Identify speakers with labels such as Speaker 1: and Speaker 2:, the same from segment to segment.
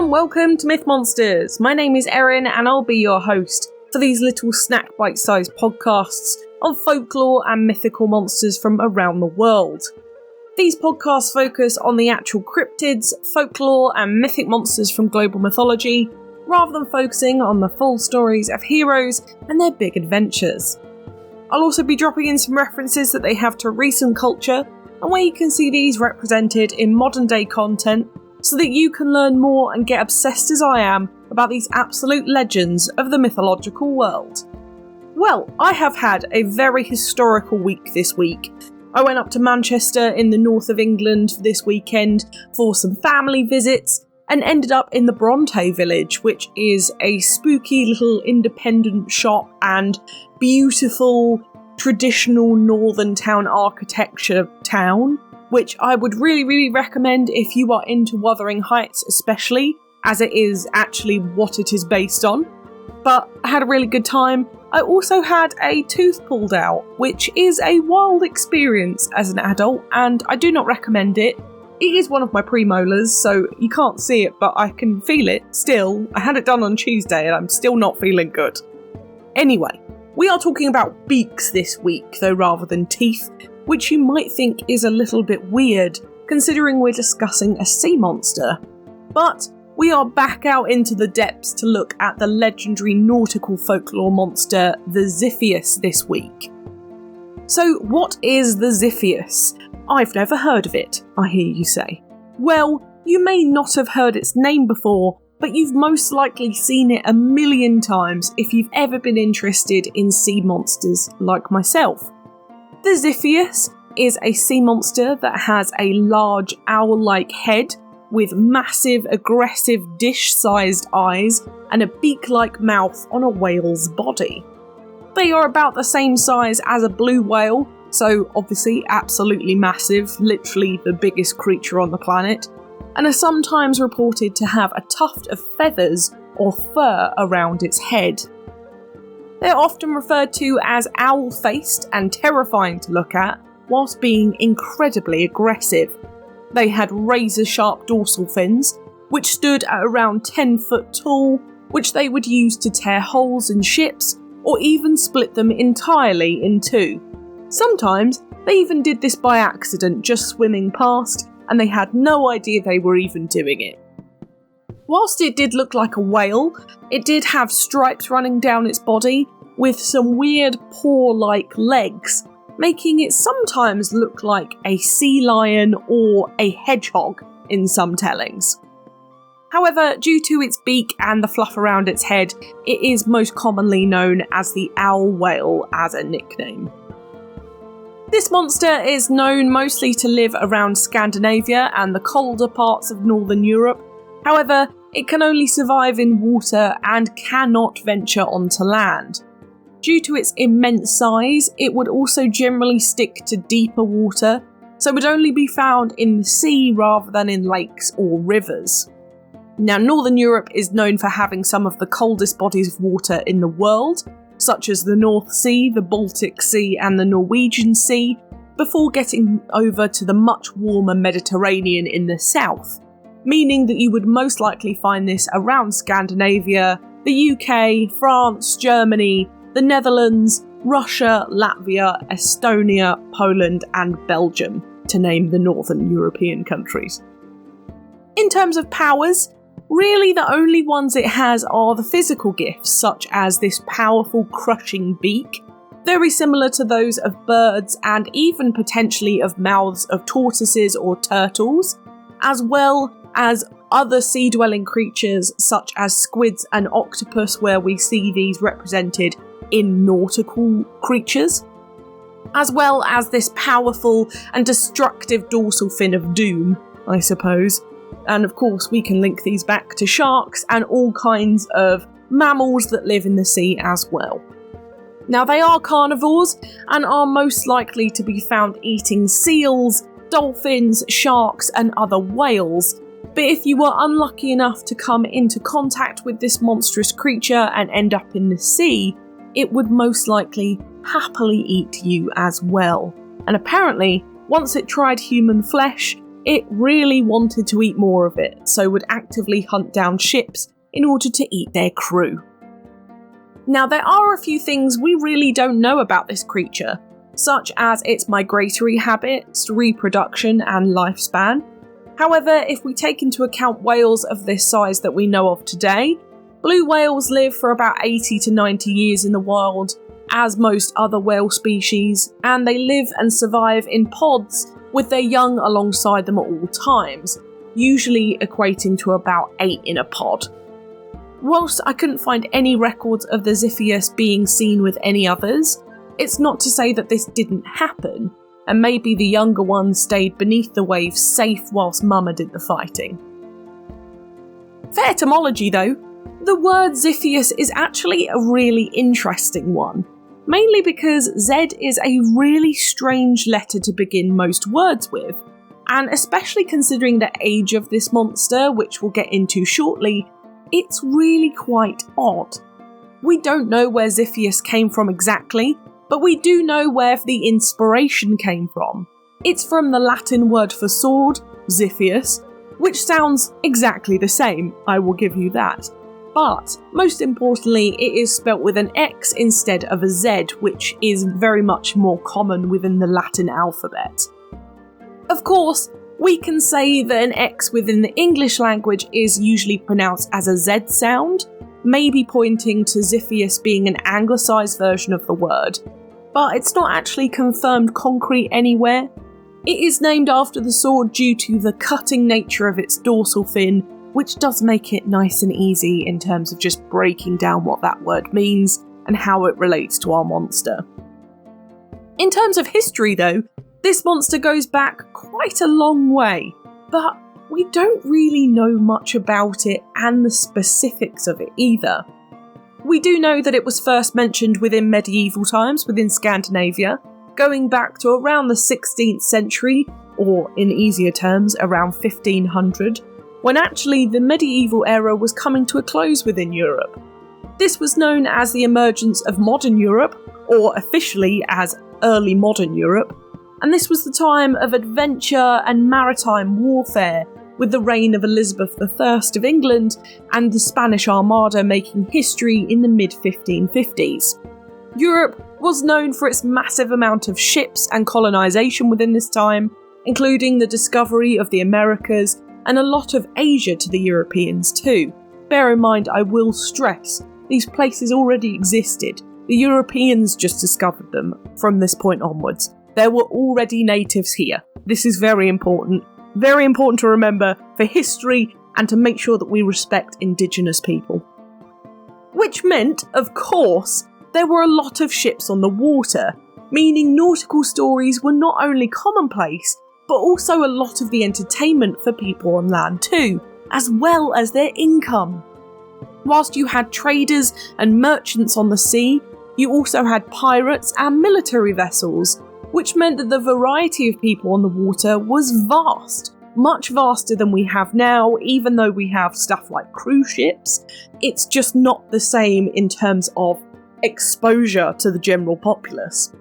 Speaker 1: and welcome to Myth Monsters. My name is Erin and I'll be your host for these little snack bite-sized podcasts on folklore and mythical monsters from around the world. These podcasts focus on the actual cryptids, folklore and mythic monsters from global mythology, rather than focusing on the full stories of heroes and their big adventures. I'll also be dropping in some references that they have to recent culture and where you can see these represented in modern day content so that you can learn more and get obsessed as I am about these absolute legends of the mythological world. Well, I have had a very historical week this week. I went up to Manchester in the north of England this weekend for some family visits and ended up in the Bronte village, which is a spooky little independent shop and beautiful traditional northern town architecture town, which I would really recommend if you are into Wuthering Heights especially, as it is actually what it is based on. But I had a really good time. I also had a tooth pulled out, which is a wild experience as an adult, and I do not recommend it. It is one of my premolars, so you can't see it, but I can feel it still. I had it done on Tuesday and I'm still not feeling good. Anyway, we are talking about beaks this week, though rather than teeth, which you might think is a little bit weird, considering we're discussing a sea monster. But we are back out into the depths to look at the legendary nautical folklore monster, the Ziphius, this week. So what is the Ziphius? I've never heard of it, I hear you say. Well, you may not have heard its name before, but you've most likely seen it a million times if you've ever been interested in sea monsters like myself. The Ziphius is a sea monster that has a large owl-like head with massive, aggressive dish-sized eyes and a beak-like mouth on a whale's body. They are about the same size as a blue whale, so obviously absolutely massive, literally the biggest creature on the planet, and are sometimes reported to have a tuft of feathers or fur around its head. They're often referred to as owl-faced and terrifying to look at, whilst being incredibly aggressive. They had razor-sharp dorsal fins, which stood at around 10 foot tall, which they would use to tear holes in ships, or even split them entirely in two. Sometimes, they even did this by accident, just swimming past, and they had no idea they were even doing it. Whilst it did look like a whale, it did have stripes running down its body, with some weird paw-like legs, making it sometimes look like a sea lion or a hedgehog in some tellings. However, due to its beak and the fluff around its head, it is most commonly known as the owl whale as a nickname. This monster is known mostly to live around Scandinavia and the colder parts of northern Europe. However, it can only survive in water and cannot venture onto land. Due to its immense size, it would also generally stick to deeper water, so would only be found in the sea rather than in lakes or rivers. Now, Northern Europe is known for having some of the coldest bodies of water in the world, such as the North Sea, the Baltic Sea and the Norwegian Sea, before getting over to the much warmer Mediterranean in the south, meaning that you would most likely find this around Scandinavia, the UK, France, Germany, the Netherlands, Russia, Latvia, Estonia, Poland and Belgium, to name the northern European countries. In terms of powers, really the only ones it has are the physical gifts, such as this powerful crushing beak, very similar to those of birds and even potentially of mouths of tortoises or turtles, as well as other sea-dwelling creatures such as squids and octopus, where we see these represented in nautical creatures, as well as this powerful and destructive dorsal fin of doom, I suppose. And of course we can link these back to sharks and all kinds of mammals that live in the sea as well. Now, they are carnivores and are most likely to be found eating seals, dolphins, sharks and other whales, but if you were unlucky enough to come into contact with this monstrous creature and end up in the sea, it would most likely happily eat you as well. And apparently, once it tried human flesh, it really wanted to eat more of it, so would actively hunt down ships in order to eat their crew. Now, there are a few things we really don't know about this creature, such as its migratory habits, reproduction, and lifespan. However, if we take into account whales of this size that we know of today, blue whales live for about 80 to 90 years in the wild, as most other whale species, and they live and survive in pods with their young alongside them at all times, usually equating to about 8 in a pod. Whilst I couldn't find any records of the Ziphius being seen with any others, it's not to say that this didn't happen, and maybe the younger ones stayed beneath the waves safe whilst Mama did the fighting. For etymology though, the word Ziphius is actually a really interesting one, mainly because Z is a really strange letter to begin most words with, and especially considering the age of this monster, which we'll get into shortly, it's really quite odd. We don't know where Ziphius came from exactly, but we do know where the inspiration came from. It's from the Latin word for sword, Ziphius, which sounds exactly the same, I will give you that. But, most importantly, it is spelt with an X instead of a Z, which is very much more common within the Latin alphabet. Of course, we can say that an X within the English language is usually pronounced as a Z sound, maybe pointing to Ziphius being an anglicised version of the word, but it's not actually confirmed concrete anywhere. It is named after the sword due to the cutting nature of its dorsal fin, which does make it nice and easy in terms of just breaking down what that word means and how it relates to our monster. In terms of history though, this monster goes back quite a long way, but we don't really know much about it and the specifics of it either. We do know that it was first mentioned within medieval times within Scandinavia, going back to around the 16th century, or in easier terms, around 1500, when actually the medieval era was coming to a close within Europe. This was known as the emergence of modern Europe, or officially as early modern Europe, and this was the time of adventure and maritime warfare, with the reign of Elizabeth I of England and the Spanish Armada making history in the mid-1550s. Europe was known for its massive amount of ships and colonisation within this time, including the discovery of the Americas and a lot of Asia to the Europeans too. Bear in mind, I will stress, these places already existed. The Europeans just discovered them from this point onwards. There were already natives here. This is very important to remember for history and to make sure that we respect indigenous people. Which meant, of course, there were a lot of ships on the water, meaning nautical stories were not only commonplace, but also a lot of the entertainment for people on land too, as well as their income. Whilst you had traders and merchants on the sea, you also had pirates and military vessels, which meant that the variety of people on the water was vast, much vaster than we have now. Even though we have stuff like cruise ships, it's just not the same in terms of exposure to the general populace.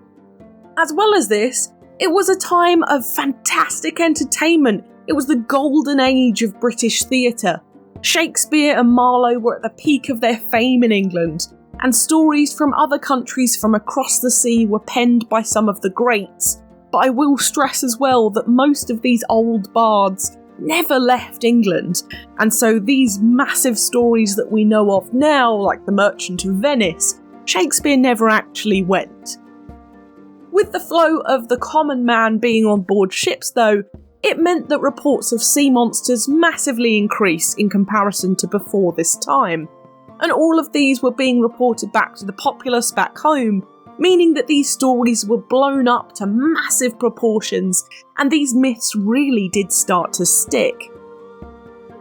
Speaker 1: As well as this, it was a time of fantastic entertainment. It was the golden age of British theatre. Shakespeare and Marlowe were at the peak of their fame in England, and stories from other countries from across the sea were penned by some of the greats. But I will stress as well that most of these old bards never left England, and so these massive stories that we know of now, like The Merchant of Venice, Shakespeare never actually went. With the flow of the common man being on board ships though, it meant that reports of sea monsters massively increased in comparison to before this time. And all of these were being reported back to the populace back home, meaning that these stories were blown up to massive proportions, and these myths really did start to stick.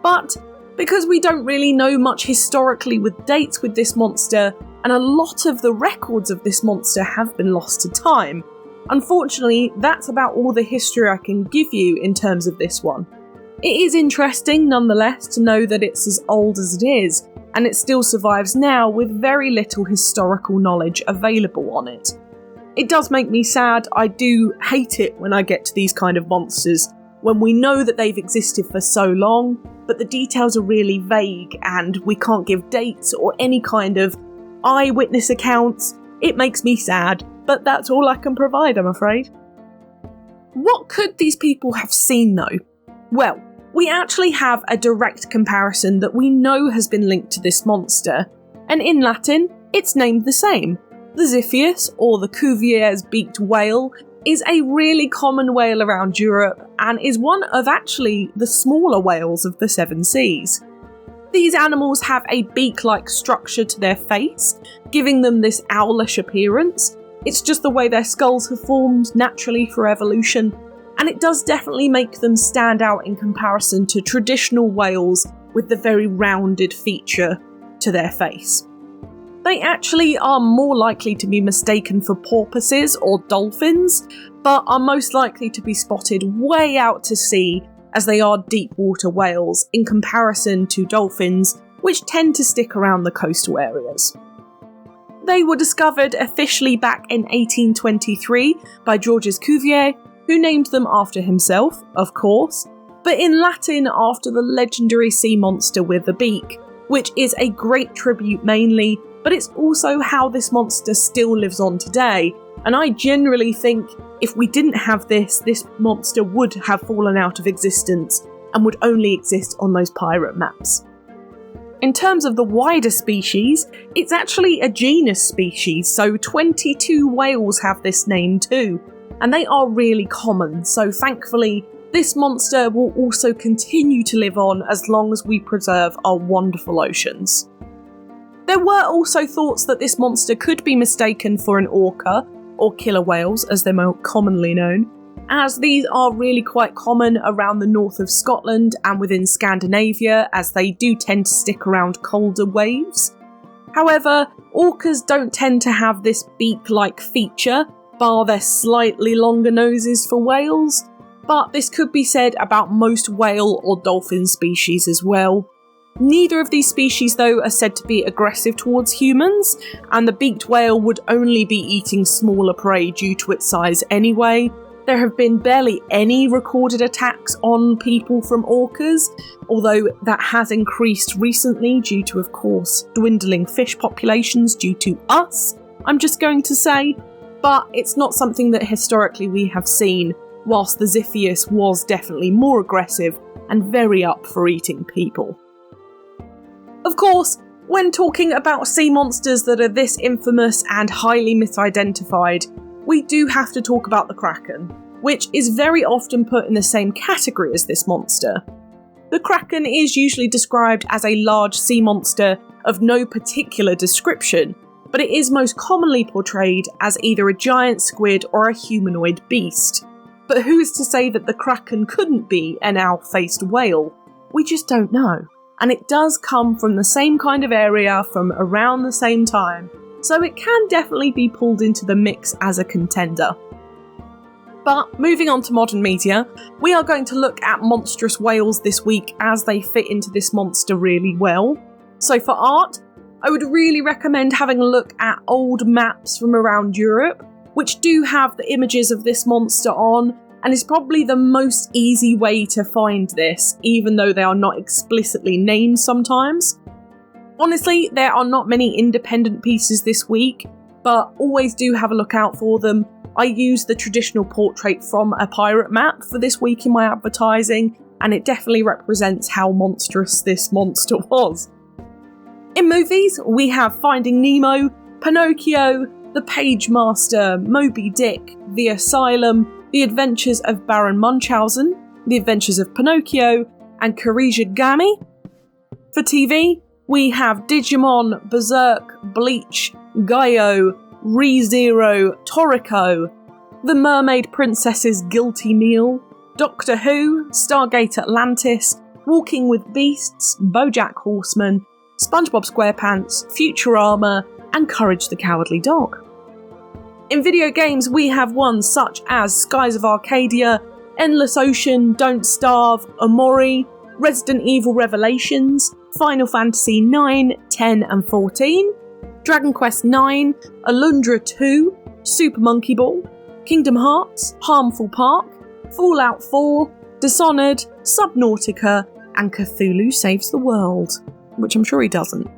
Speaker 1: But because we don't really know much historically with dates with this monster, and a lot of the records of this monster have been lost to time, unfortunately that's about all the history I can give you in terms of this one. It is interesting nonetheless to know that it's as old as it is, and it still survives now with very little historical knowledge available on it. It does make me sad. I do hate it when I get to these kind of monsters, when we know that they've existed for so long, but the details are really vague and we can't give dates or any kind of eyewitness accounts. It makes me sad, but that's all I can provide, I'm afraid. What could these people have seen though? Well, we actually have a direct comparison that we know has been linked to this monster, and in Latin, it's named the same. The Ziphius, or the Cuvier's beaked whale, is a really common whale around Europe and is one of actually the smaller whales of the Seven Seas. These animals have a beak-like structure to their face, giving them this owlish appearance. It's just the way their skulls have formed naturally for evolution, and it does definitely make them stand out in comparison to traditional whales with the very rounded feature to their face. They actually are more likely to be mistaken for porpoises or dolphins, but are most likely to be spotted way out to sea as they are deep water whales in comparison to dolphins, which tend to stick around the coastal areas. They were discovered officially back in 1823 by Georges Cuvier, who named them after himself, of course, but in Latin after the legendary sea monster with the beak, which is a great tribute mainly, but it's also how this monster still lives on today, and I generally think if we didn't have this monster would have fallen out of existence and would only exist on those pirate maps. In terms of the wider species, it's actually a genus species, so 22 whales have this name too, and they are really common, so thankfully this monster will also continue to live on as long as we preserve our wonderful oceans. There were also thoughts that this monster could be mistaken for an orca, or killer whales as they're more commonly known, as these are really quite common around the north of Scotland and within Scandinavia, as they do tend to stick around colder waves. However, orcas don't tend to have this beak-like feature, bar their slightly longer noses for whales, but this could be said about most whale or dolphin species as well. Neither of these species, though, are said to be aggressive towards humans, and the beaked whale would only be eating smaller prey due to its size anyway. There have been barely any recorded attacks on people from orcas, although that has increased recently due to, of course, dwindling fish populations due to us, I'm just going to say, but it's not something that historically we have seen, whilst the Ziphius was definitely more aggressive and very up for eating people. Of course, when talking about sea monsters that are this infamous and highly misidentified, we do have to talk about the Kraken, which is very often put in the same category as this monster. The Kraken is usually described as a large sea monster of no particular description, but it is most commonly portrayed as either a giant squid or a humanoid beast. But who is to say that the Kraken couldn't be an owl-faced whale? We just don't know. And it does come from the same kind of area from around the same time, so it can definitely be pulled into the mix as a contender. But moving on to modern media, we are going to look at monstrous whales this week as they fit into this monster really well. So for art, I would really recommend having a look at old maps from around Europe, which do have the images of this monster on, and is probably the most easy way to find this, even though they are not explicitly named sometimes. Honestly, there are not many independent pieces this week, but always do have a look out for them. I use the traditional portrait from a pirate map for this week in my advertising, and it definitely represents how monstrous this monster was. In movies, we have Finding Nemo, Pinocchio, The Page Master, Moby Dick, The Asylum, The Adventures of Baron Munchausen, The Adventures of Pinocchio, and Kurigami. For TV, we have Digimon, Berserk, Bleach, Gaio, ReZero, Toriko, The Mermaid Princess's Guilty Meal, Doctor Who, Stargate Atlantis, Walking with Beasts, BoJack Horseman, SpongeBob SquarePants, Futurama, and Courage the Cowardly Dog. In video games, we have ones such as Skies of Arcadia, Endless Ocean, Don't Starve, Omori, Resident Evil Revelations, Final Fantasy 9, 10 and 14, Dragon Quest 9, Alundra 2, Super Monkey Ball, Kingdom Hearts, Harmful Park, Fallout 4, Dishonored, Subnautica, and Cthulhu Saves the World, which I'm sure he doesn't.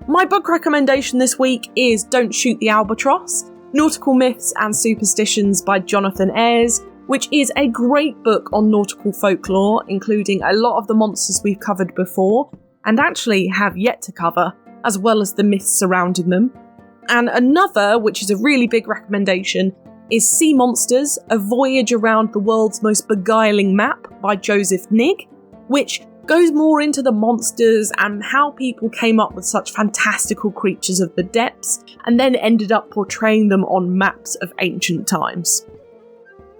Speaker 1: My book recommendation this week is Don't Shoot the Albatross, Nautical Myths and Superstitions by Jonathan Ayres, which is a great book on nautical folklore, including a lot of the monsters we've covered before, and actually have yet to cover, as well as the myths surrounding them. And another, which is a really big recommendation, is Sea Monsters, A Voyage Around the World's Most Beguiling Map by Joseph Nigg, which goes more into the monsters and how people came up with such fantastical creatures of the depths and then ended up portraying them on maps of ancient times.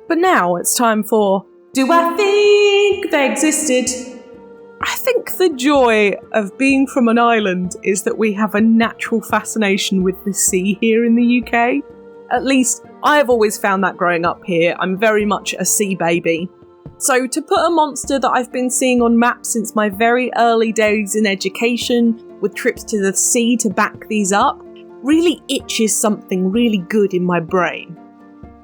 Speaker 1: But now it's time for Do I Think They Existed? I think the joy of being from an island is that we have a natural fascination with the sea here in the UK. At least I have always found that growing up here. I'm very much a sea baby. So to put a monster that I've been seeing on maps since my very early days in education, with trips to the sea to back these up, really itches something really good in my brain.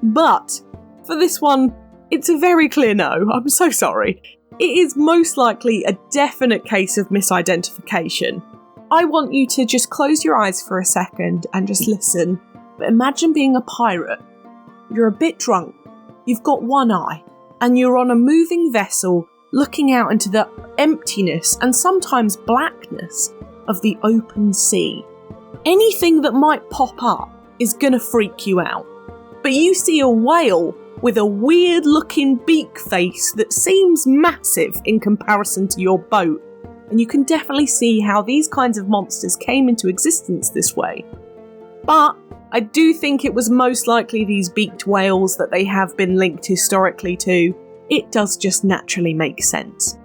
Speaker 1: But for this one, it's a very clear no. I'm so sorry. It is most likely a definite case of misidentification. I want you to just close your eyes for a second and just listen. But imagine being a pirate. You're a bit drunk, you've got one eye, and you're on a moving vessel looking out into the emptiness and sometimes blackness of the open sea. Anything that might pop up is gonna freak you out. But you see a whale with a weird looking beak face that seems massive in comparison to your boat, and you can definitely see how these kinds of monsters came into existence this way. But I do think it was most likely these beaked whales that they have been linked historically to. It does just naturally make sense.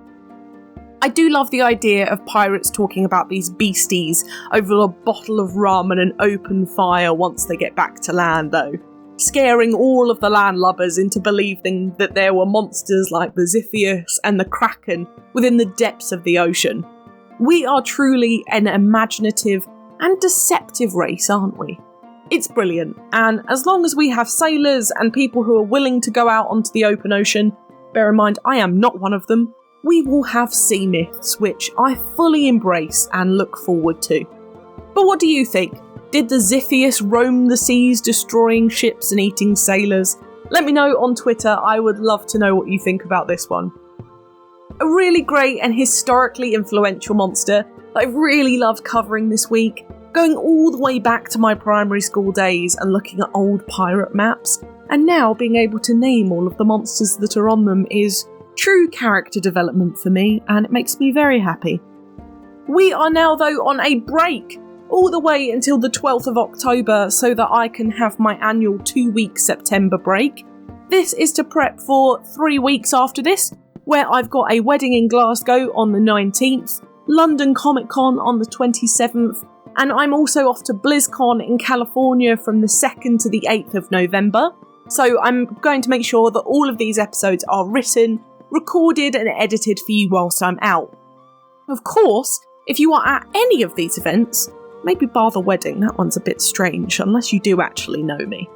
Speaker 1: I do love the idea of pirates talking about these beasties over a bottle of rum and an open fire once they get back to land though, scaring all of the landlubbers into believing that there were monsters like the Ziphius and the Kraken within the depths of the ocean. We are truly an imaginative and deceptive race, aren't we? It's brilliant, and as long as we have sailors and people who are willing to go out onto the open ocean, bear in mind I am not one of them, we will have sea myths, which I fully embrace and look forward to. But what do you think? Did the Ziphius roam the seas destroying ships and eating sailors? Let me know on Twitter, I would love to know what you think about this one. A really great and historically influential monster that I've really loved covering this week, going all the way back to my primary school days and looking at old pirate maps, and now being able to name all of the monsters that are on them is true character development for me, and it makes me very happy. We are now though on a break all the way until the 12th of October so that I can have my annual 2-week September break. This is to prep for 3 weeks after this, where I've got a wedding in Glasgow on the 19th, London Comic Con on the 27th, and I'm also off to BlizzCon in California from the 2nd to the 8th of November. So I'm going to make sure that all of these episodes are written, recorded and edited for you whilst I'm out. Of course, if you are at any of these events, maybe bar the wedding, that one's a bit strange unless you do actually know me.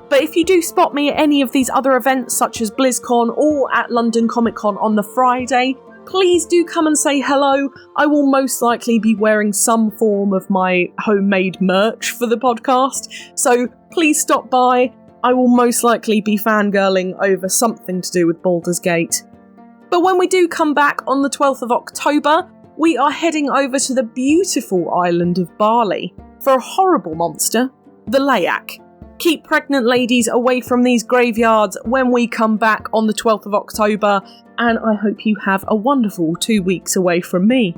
Speaker 1: But if you do spot me at any of these other events such as BlizzCon or at London Comic Con on the Friday, please do come and say hello. I will most likely be wearing some form of my homemade merch for the podcast, so please stop by. I will most likely be fangirling over something to do with Baldur's Gate. But when we do come back on the 12th of October, we are heading over to the beautiful island of Bali for a horrible monster, the Layak. Keep pregnant ladies away from these graveyards when we come back on the 12th of October, and I hope you have a wonderful 2 weeks away from me.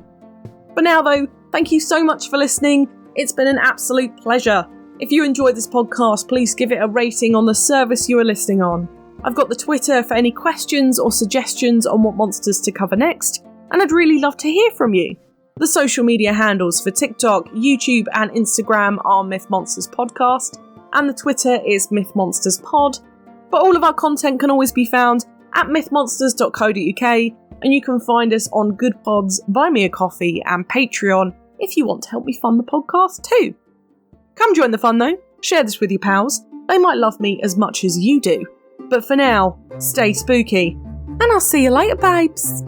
Speaker 1: But now though, thank you so much for listening. It's been an absolute pleasure. If you enjoyed this podcast, please give it a rating on the service you are listening on. I've got the Twitter for any questions or suggestions on what monsters to cover next, and I'd really love to hear from you. The social media handles for TikTok, YouTube and Instagram are Myth Monsters Podcast, and the Twitter is Myth Monsters Pod. But all of our content can always be found at mythmonsters.co.uk, and you can find us on Good Pods, Buy Me a Coffee and Patreon if you want to help me fund the podcast too. Come join the fun though, share this with your pals, they might love me as much as you do. But for now, stay spooky. and I'll see you later, babes.